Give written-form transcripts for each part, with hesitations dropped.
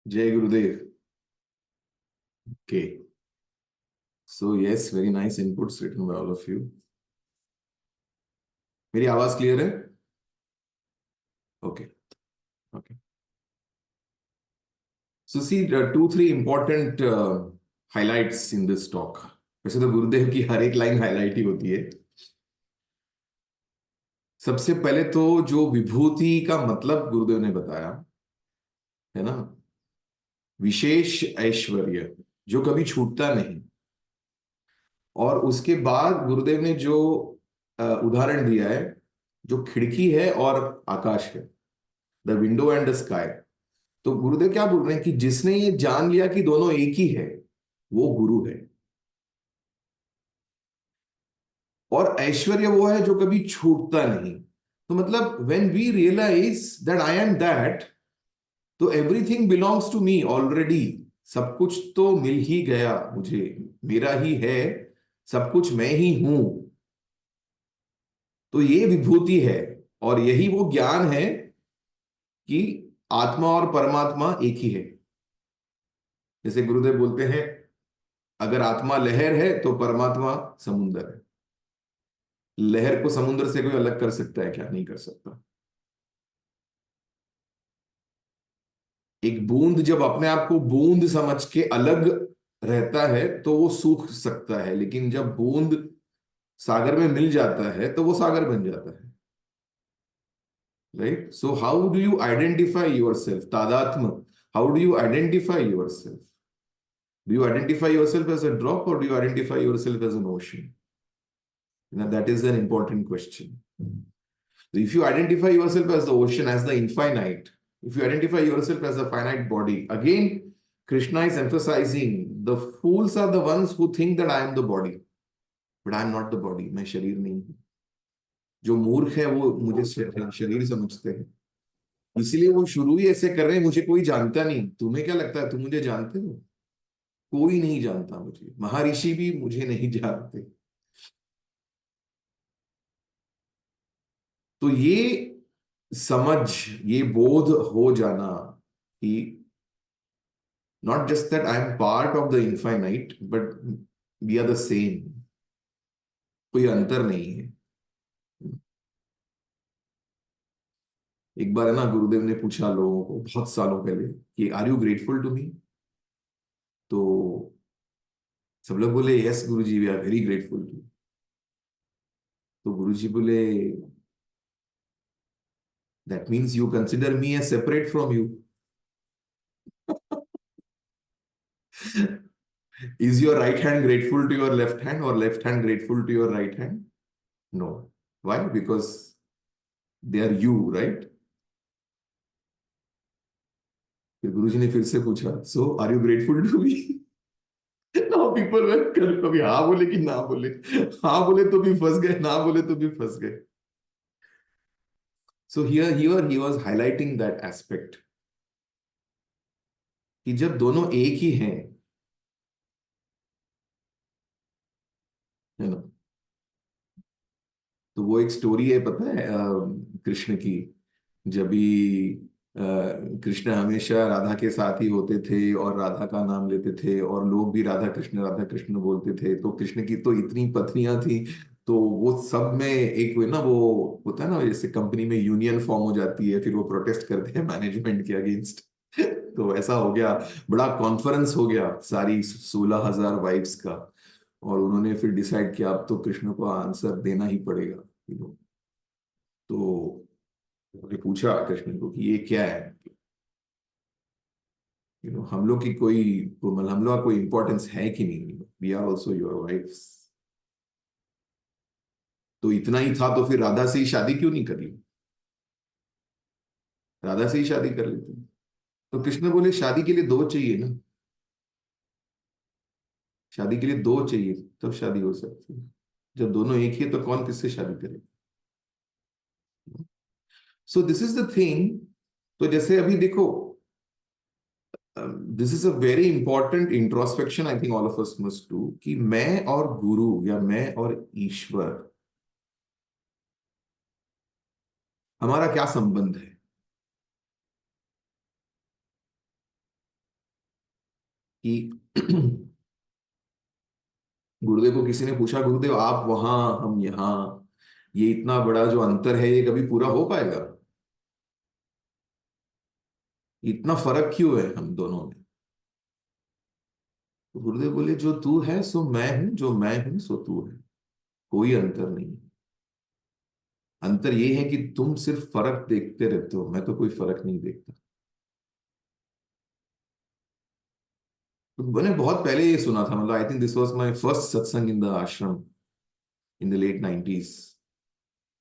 जय Gurudev. Okay, so yes, very nice inputs written by all of you. मेरी आवाज clear है? Okay. Okay, so see two three important highlights in this talk. वैसे तो गुरुदेव की हर एक लाइन हाईलाइट ही होती है। सबसे पहले तो जो विभूति का मतलब गुरुदेव ने बताया है ना, विशेष ऐश्वर्य जो कभी छूटता नहीं। और उसके बाद गुरुदेव ने जो उदाहरण दिया है, जो खिड़की है और आकाश है, the window and the sky. तो गुरुदेव क्या बोल रहे हैं कि जिसने ये जान लिया कि दोनों एक ही है, वो गुरु है। और ऐश्वर्य वो है जो कभी छूटता नहीं। तो मतलब when we realise that I am that, तो everything belongs to me already. सब कुछ तो मिल ही गया मुझे, मेरा ही है, सब कुछ मैं ही हूं। तो ये विभूति है। और यही वो ज्ञान है कि आत्मा और परमात्मा एक ही है। जैसे गुरुदेव बोलते हैं, अगर आत्मा लहर है तो परमात्मा समुंदर है। लहर को समुद्र से कोई अलग कर सकता है क्या? नहीं कर सकता। एक बूंद जब अपने आप को बूंद समझ के अलग रहता है तो वो सूख सकता है, लेकिन जब बूंद सागर में मिल जाता है तो वो सागर बन जाता है। Right? So how do you identify yourself? तादात्म। How do you identify yourself? Do you identify yourself as a drop or do you identify yourself as an ocean? That is an important question. So if you identify yourself as the ocean, as the infinite, if you identify yourself as a finite body, again, Krishna is emphasizing the fools are the ones who think that I am the body, but I am not the body. मैं शरीर नहीं हूँ। जो मूर्ख है वो मुझे शरीर समझते हैं, इसलिए वो शुरू ही ऐसे कर रहे हैं, मुझे कोई जानता नहीं। तुम्हें क्या लगता है तुम मुझे जानते हो? कोई नहीं जानता मुझे, महर्षि भी मुझे नहीं जानते। तो ये समझ, ये बोध हो जाना कि not just that I am part of the infinite, but we are the same. कोई अंतर नहीं है। एक बार है ना, गुरुदेव ने पूछा लोगों को बहुत सालों पहले कि are you grateful to me? तो सब लोग बोले yes Guruji, we are very grateful to. तो गुरुजी बोले that means you consider me as separate from you. Is your right hand grateful to your left hand or left hand grateful to your right hand? No. Why? Because they are you, right? फिर गुरुजी ने फिर से पूछा, so are you grateful to me? Now people were, कभी हाँ बोले कि ना बोले। हाँ बोले तो भी फंस गए, ना बोले तो भी फंस गए। So here he was highlighting that aspect कि जब दोनों एक ही हैं, है ना। तो वो एक स्टोरी है, पता है, कृष्ण की। जब भी कृष्ण हमेशा राधा के साथ ही होते थे और राधा का नाम लेते थे, और लोग भी राधा कृष्ण बोलते थे, तो कृष्ण की तो इतनी पत्नियां थी। तो वो सब में एक वो ना, वो होता है ना, जैसे कंपनी में यूनियन फॉर्म हो जाती है, फिर वो प्रोटेस्ट करते हैं मैनेजमेंट के अगेंस्ट। तो ऐसा हो गया, बड़ा कॉन्फ्रेंस हो गया सारी 16,000 वाइफ्स का। और उन्होंने फिर डिसाइड किया अब तो कृष्ण को आंसर देना ही पड़ेगा। तो उन्होंने पूछा कृष्ण को कि ये क्या है। हम लोग की कोई, मतलब हम लोग का कोई इंपॉर्टेंस है कि नहीं? We are also your wifes. तो इतना ही था तो फिर राधा से ही शादी क्यों नहीं कर ली? राधा से ही शादी कर लेते। तो कृष्ण बोले शादी के लिए दो चाहिए ना। शादी के लिए दो चाहिए, तब शादी हो सकती है। जब दोनों एक ही है तो कौन किससे शादी करे? So this is the thing. तो जैसे अभी देखो, this is a very important introspection I think all of us must do, कि मैं और गुरु या मैं और ईश्वर, हमारा क्या संबंध है? कि गुरुदेव को किसी ने पूछा, गुरुदेव आप वहां हम यहाँ, ये इतना बड़ा जो अंतर है ये कभी पूरा हो पाएगा? इतना फर्क क्यों है हम दोनों में? तो गुरुदेव बोले, जो तू है सो मैं हूं, जो मैं हूं सो तू है, कोई अंतर नहीं है। अंतर ये है कि तुम सिर्फ फर्क देखते रहते हो, मैं तो कोई फर्क नहीं देखता। तो मैंने बहुत पहले ये सुना था, मतलब I think this was my first सत्संग इन द आश्रम इन द लेट 90s।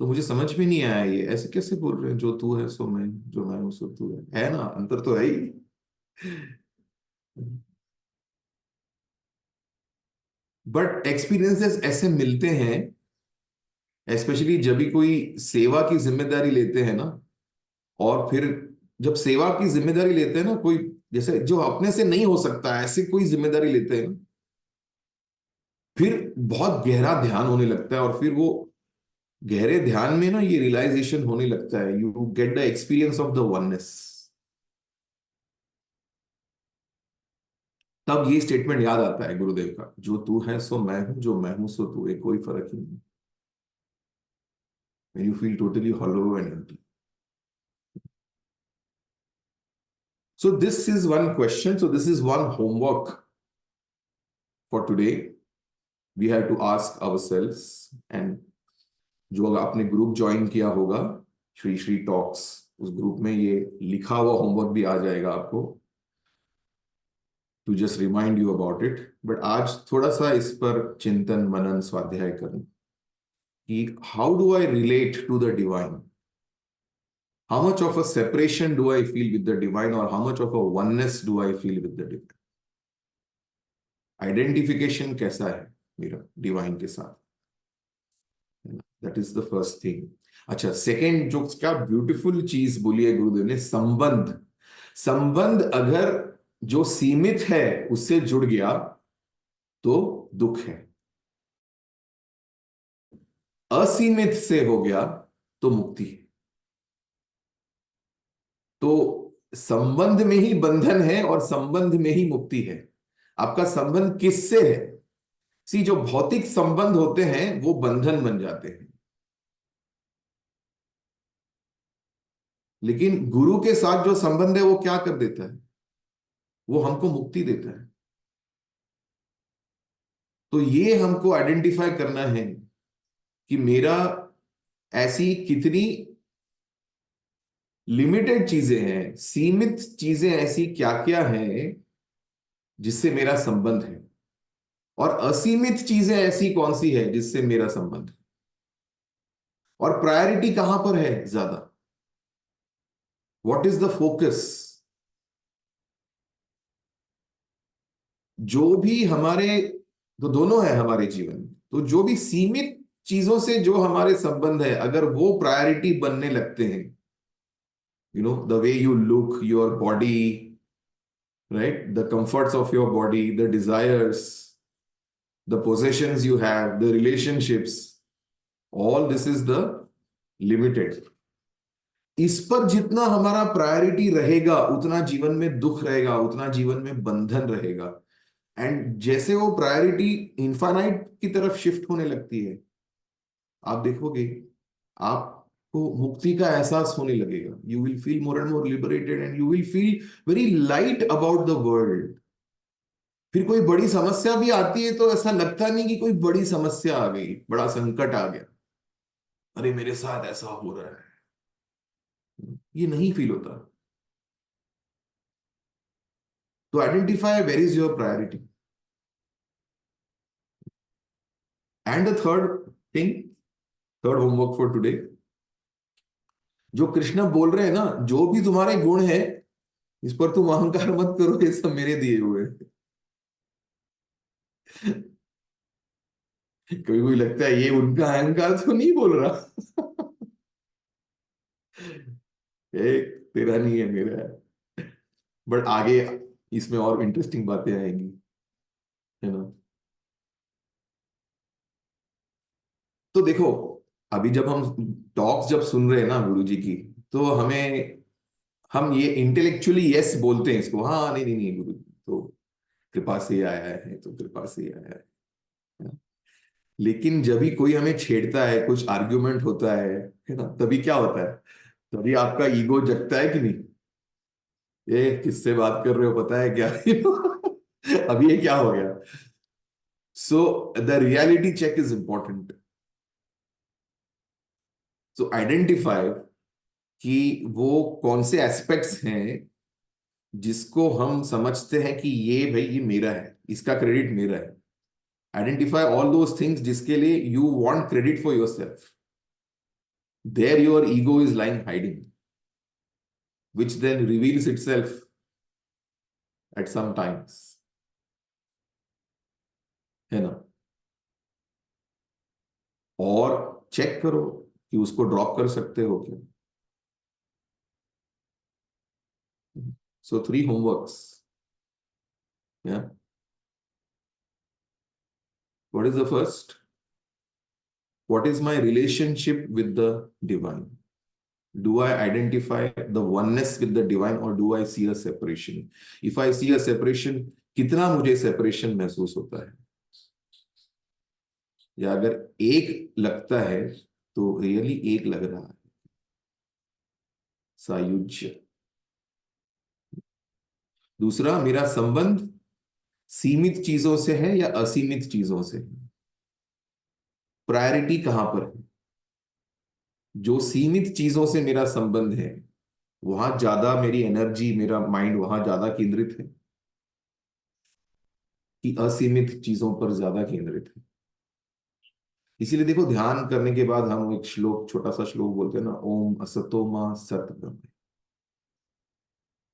तो मुझे समझ में नहीं आया ये ऐसे कैसे बोल रहे हैं, जो तू है सो मैं, जो मैं हूं सो तू है ना, अंतर तो है ही। बट एक्सपीरियंसेस ऐसे मिलते हैं, स्पेशली जब भी कोई सेवा की जिम्मेदारी लेते हैं ना, और फिर जब सेवा की जिम्मेदारी लेते हैं ना कोई, जैसे जो अपने से नहीं हो सकता ऐसे कोई जिम्मेदारी लेते हैं ना, फिर बहुत गहरा ध्यान होने लगता है, और फिर वो गहरे ध्यान में ना ये रियलाइजेशन होने लगता है, you get the experience of the oneness. तब ये स्टेटमेंट याद आता है गुरुदेव का, जो तू है सो मैं हूं, जो मैं हूं सो तू है, कोई फर्क ही नहीं। when you feel totally hollow and empty. So this is one question, so this is one homework for today. We have to ask ourselves, and जो अगर आपने ग्रुप ज्वाइन किया होगा श्री श्री टॉक्स, उस ग्रुप में ये लिखा हुआ होमवर्क भी आ जाएगा आपको, to just remind you about it. But आज थोड़ा सा इस पर चिंतन मनन स्वाध्याय करें कि how do I relate to the divine, how much of a separation do I feel with the divine, or how much of a oneness do I feel with the divine? Identification कैसा है मेरा divine के साथ, that is the first thing. अच्छा, second जो क्या beautiful चीज बोली है गुरुदेव ने, संबंध। संबंध अगर जो सीमित है उससे जुड़ गया तो दुख है, असीमित से हो गया तो मुक्ति है। तो संबंध में ही बंधन है और संबंध में ही मुक्ति है। आपका संबंध किससे है? सी, जो भौतिक संबंध होते हैं वो बंधन बन जाते हैं, लेकिन गुरु के साथ जो संबंध है वो क्या कर देता है? वो हमको मुक्ति देता है। तो ये हमको आइडेंटिफाई करना है कि मेरा ऐसी कितनी लिमिटेड चीजें हैं, सीमित चीजें ऐसी क्या क्या हैं जिससे मेरा संबंध है, और असीमित चीजें ऐसी कौन सी है जिससे मेरा संबंध है, और प्रायोरिटी कहां पर है ज्यादा, व्हाट इज द फोकस। जो भी हमारे, तो दोनों है हमारे जीवन में, तो जो भी सीमित चीजों से जो हमारे संबंध है अगर वो प्रायोरिटी बनने लगते हैं, the way you look, your body, right, the comforts of your body, the desires, the possessions you have, the relationships, all this is the limited। इस पर जितना हमारा प्रायोरिटी रहेगा उतना जीवन में दुख रहेगा, उतना जीवन में बंधन रहेगा। एंड जैसे वो प्रायोरिटी इन्फानाइट की तरफ शिफ्ट होने लगती है, आप देखोगे आपको मुक्ति का एहसास होने लगेगा। You will feel more and more liberated, and you will feel very light about the world. फिर कोई बड़ी समस्या भी आती है तो ऐसा लगता नहीं कि कोई बड़ी समस्या आ गई, बड़ा संकट आ गया, अरे मेरे साथ ऐसा हो रहा है, ये नहीं फील होता। तो identify where is your priority. And the third thing, third homework for today, जो कृष्ण बोल रहे हैं ना, जो भी तुम्हारे गुण है इस पर तुम अहंकार मत करो, ये सब मेरे दिए हुए। कभी कोई लगता है ये उनका अहंकार तो नहीं बोल रहा। एक तेरा नहीं है, मेरा है। बट आगे इसमें और इंटरेस्टिंग बातें आएंगी, है ना। तो देखो, अभी जब हम टॉक्स जब सुन रहे हैं ना गुरु जी की, तो हमें, हम ये इंटेलेक्चुअली यस बोलते हैं इसको, हाँ नहीं नहीं नहीं गुरु जी, तो कृपा से ही आया है, तो कृपा से ही आया है। लेकिन जब भी कोई हमें छेड़ता है, कुछ आर्ग्यूमेंट होता है ना, तभी क्या होता है, तभी आपका ईगो जगता है कि नहीं, ये किससे बात कर रहे हो, पता है क्या? अभी ये क्या हो गया? So the reality check is important. So identify कि वो कौन से एस्पेक्ट्स हैं जिसको हम समझते हैं कि ये भाई ये मेरा है, इसका क्रेडिट मेरा है। आइडेंटिफाई ऑल दोज थिंग्स जिसके लिए you want credit for yourself, there your ego is lying hiding, which then reveals itself at some times, है ना? और चेक करो कि उसको ड्रॉप कर सकते हो क्या। सो 3 homeworks, yeah. What is the first? What is my relationship with the divine? Do I identify the oneness with the divine or do I see a separation? If I see a separation, कितना मुझे separation महसूस होता है, या अगर एक लगता है तो रियली एक लग रहा है, सायुज्य। दूसरा, मेरा संबंध सीमित चीजों से है या असीमित चीजों से है, प्रायोरिटी कहां पर है? जो सीमित चीजों से मेरा संबंध है वहां ज्यादा मेरी एनर्जी, मेरा माइंड वहां ज्यादा केंद्रित है, कि असीमित चीजों पर ज्यादा केंद्रित है? इसीलिए देखो, ध्यान करने के बाद हम एक श्लोक, छोटा सा श्लोक बोलते हैं ना, ओम असतो मां सतगमय,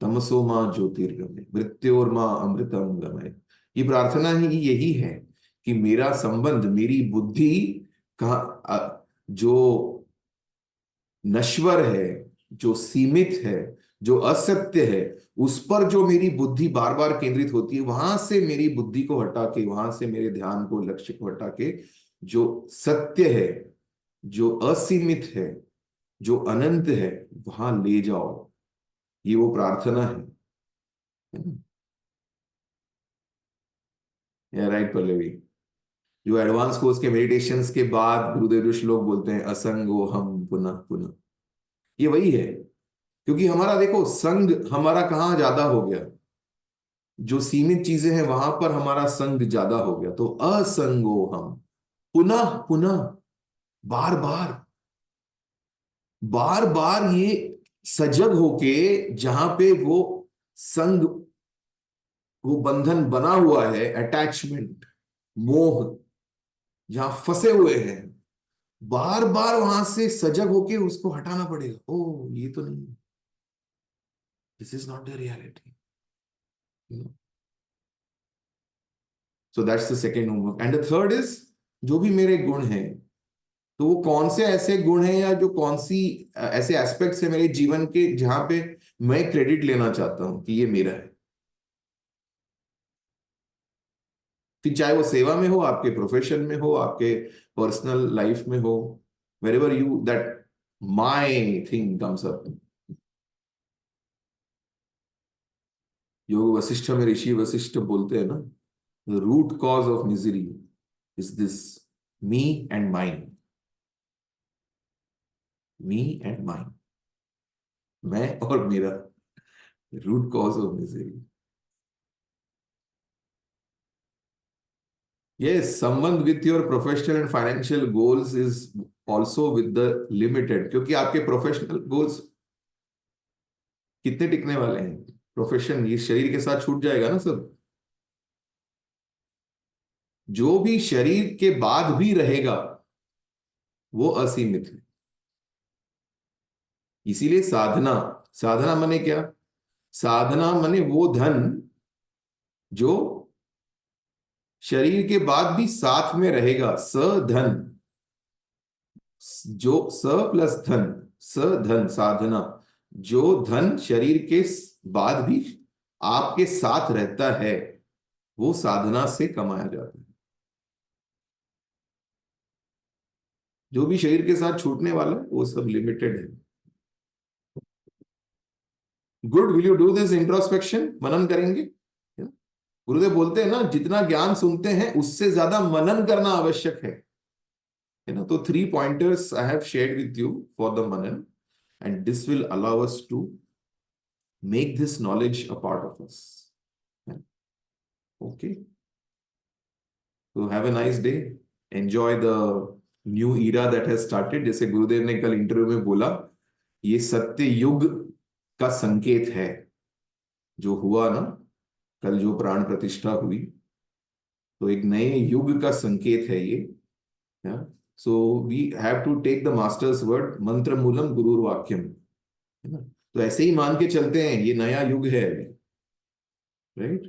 तमसो मां ज्योतिर्गमय, मृत्योर्मा अमृतम गमय। ये प्रार्थना ही यही है कि मेरा संबंध, मेरी बुद्धि का जो नश्वर है, जो सीमित है, जो असत्य है, उस पर जो मेरी बुद्धि बार बार केंद्रित होती है, वहां से मेरी बुद्धि को हटा के, वहां से मेरे ध्यान को, लक्ष्य को हटा के, जो सत्य है, जो असीमित है, जो अनंत है, वहां ले जाओ। ये वो प्रार्थना है ना? या राइट पल्लवी? जो एडवांस कोर्स के मेडिटेशंस के बाद गुरुदेव जो श्लोक बोलते हैं, असंगो हम पुनः पुनः, ये वही है। क्योंकि हमारा देखो, संग हमारा कहाँ ज्यादा हो गया, जो सीमित चीजें हैं वहां पर हमारा संग ज्यादा हो गया, तो असंगो हम पुनः पुनः, बार बार, बार बार ये सजग होके, जहां पे वो संग, वो बंधन बना हुआ है, अटैचमेंट, मोह, जहां फंसे हुए हैं, बार बार वहां से सजग होके उसको हटाना पड़ेगा। ओ ये तो नहीं, this is not the reality. So that's the second homework. And the third is, जो भी मेरे गुण हैं, तो वो कौन से ऐसे गुण हैं या जो कौन सी ऐसे एस्पेक्ट्स है मेरे जीवन के जहां पे मैं क्रेडिट लेना चाहता हूं कि ये मेरा है। फिर चाहे वो सेवा में हो, आपके प्रोफेशन में हो, आपके पर्सनल लाइफ में हो, wherever you that my thing comes up. Yoga Vasishtha में ऋषि वशिष्ठ बोलते हैं ना, the root cause of misery is this, me and mine, me and mine, मैं और मेरा, root cause of misery. Yes, संबंध with your professional and financial goals is also with the limited, क्योंकि आपके प्रोफेशनल गोल्स कितने टिकने वाले हैं? प्रोफेशन ये शरीर के साथ छूट जाएगा ना सब। जो भी शरीर के बाद भी रहेगा वो असीमित है। इसीलिए साधना, साधना माने क्या? साधना माने वो धन जो शरीर के बाद भी साथ में रहेगा, सधन, जो स प्लस धन, सधन साधना, जो धन शरीर के बाद भी आपके साथ रहता है, वो साधना से कमाया जाता है। जो भी शरीर के साथ छूटने वाला है वो सब लिमिटेड है। Good, will you do this introspection? मनन करेंगे? गुरुदेव बोलते हैं ना, जितना ज्ञान सुनते हैं उससे ज्यादा मनन करना आवश्यक है ना। तो 3 pointers I have shared with you for the मनन, and this will allow us to make this knowledge a part of us. Okay, so have a nice day. Enjoy the new era that has started. जैसे गुरुदेव ने कल interview में बोला, ये सत्य युग का संकेत है। जो हुआ ना कल, जो प्राण प्रतिष्ठा हुई, तो एक नए युग का संकेत है ये। So we have to take the master's word, मंत्र मूलम गुरुर वाक्यम, है ना। तो ऐसे ही मान के चलते हैं, ये नया युग है अभी, राइट।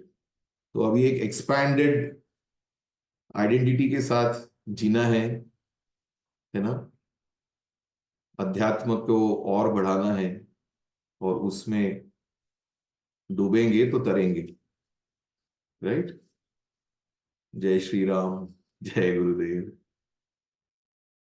तो अभी एक एक्सपैंडेड आइडेंटिटी के साथ जीना है ना। अध्यात्म को और बढ़ाना है, और उसमें डूबेंगे तो तरेंगे, राइट। जय श्री राम, जय गुरुदेव।